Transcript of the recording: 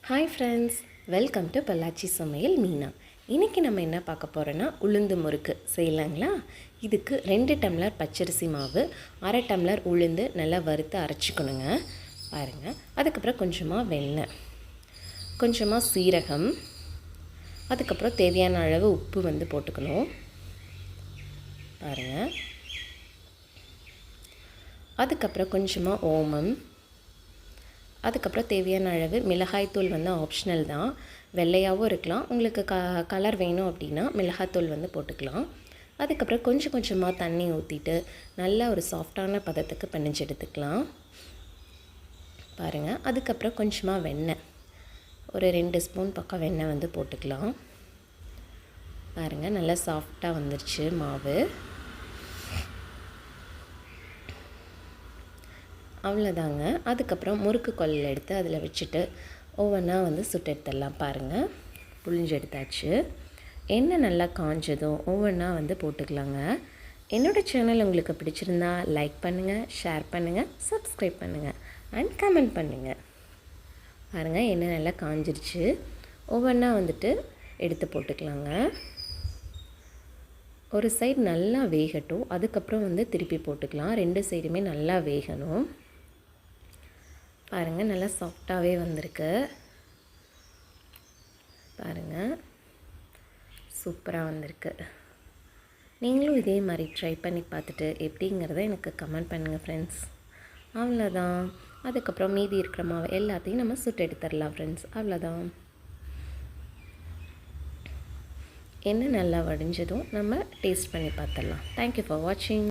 Hi friends, welcome to Pollachi சமையல் மீனா. இன்றைக்கி நம்ம என்ன பார்க்க போகிறோன்னா உளுந்து முறுக்கு செய்யலாங்களா. இதுக்கு 2 டம்ளர் பச்சரிசி மாவு, 1/2 டம்ளர் உளுந்து நல்லா வறுத்து அரைச்சிக்கணுங்க. பாருங்கள். அதுக்கப்புறம் கொஞ்சமாக வெண்ணெய், கொஞ்சமாக சீரகம், அதுக்கப்புறம் தேவையான அளவு உப்பு போட்டுக்கணும். பாருங்கள். அதுக்கப்புறம் கொஞ்சமாக ஓமம், அதுக்கப்புறம் தேவையான அளவு மிளகாய்த்தூள் ஆப்ஷனல் தான், வெள்ளையாகவும் இருக்கலாம். உங்களுக்கு கலர் வேணும் அப்படின்னா மிளகாய்த்தூள் போட்டுக்கலாம். அதுக்கப்புறம் கொஞ்சம் கொஞ்சமாக தண்ணி ஊற்றிட்டு நல்லா ஒரு சாஃப்டான பதத்துக்கு பிணைஞ்சு எடுத்துக்கலாம். பாருங்கள். அதுக்கப்புறம் கொஞ்சமாக வெண்ணெய், ஒரு 2 ஸ்பூன் பக்கம் வெண்ணெய் போட்டுக்கலாம். பாருங்கள், நல்லா சாஃப்டாக வந்துருச்சு மாவு. அவ்வளோதாங்க. அதுக்கப்புறம் முறுக்கு கொல்லில் எடுத்து அதில் வச்சுட்டு ஒவ்வொன்றா சுட்டு எடுத்துடலாம். பாருங்கள், புழிஞ்சு எடுத்தாச்சு. எண்ணெய் நல்லா காஞ்சதும் ஒவ்வொன்றா போட்டுக்கலாங்க. என்னோடய சேனல் உங்களுக்கு பிடிச்சிருந்தா லைக் பண்ணுங்கள், ஷேர் பண்ணுங்கள், சப்ஸ்கிரைப் பண்ணுங்கள் அண்ட் கமெண்ட் பண்ணுங்கள். பாருங்கள், எண்ணெய் நல்லா காஞ்சிருச்சு. ஒவ்வொன்றா எடுத்து போட்டுக்கலாங்க. ஒரு சைடு நல்லா வேகட்டும், அதுக்கப்புறம் திருப்பி போட்டுக்கலாம். 2 சைடுமே நல்லா வேகணும். பாருங்கள், நல்லா சாஃப்டாகவே வந்திருக்கு. பாருங்கள், சூப்பராக வந்திருக்கு. நீங்களும் இதே மாதிரி ட்ரை பண்ணி பார்த்துட்டு எப்படிங்கிறத எனக்கு கமெண்ட் பண்ணுங்கள் ஃப்ரெண்ட்ஸ். அவ்வளோதான். அதுக்கப்புறம் மீதி இருக்கிற மாவு எல்லாத்தையும் நம்ம சுட்டு எடுத்துடலாம் ஃப்ரெண்ட்ஸ். அவ்வளோதான். எண்ணெய் நல்லா வடிஞ்சதும் நம்ம டேஸ்ட் பண்ணி பார்த்துடலாம். தேங்க்யூ ஃபார் வாட்சிங்.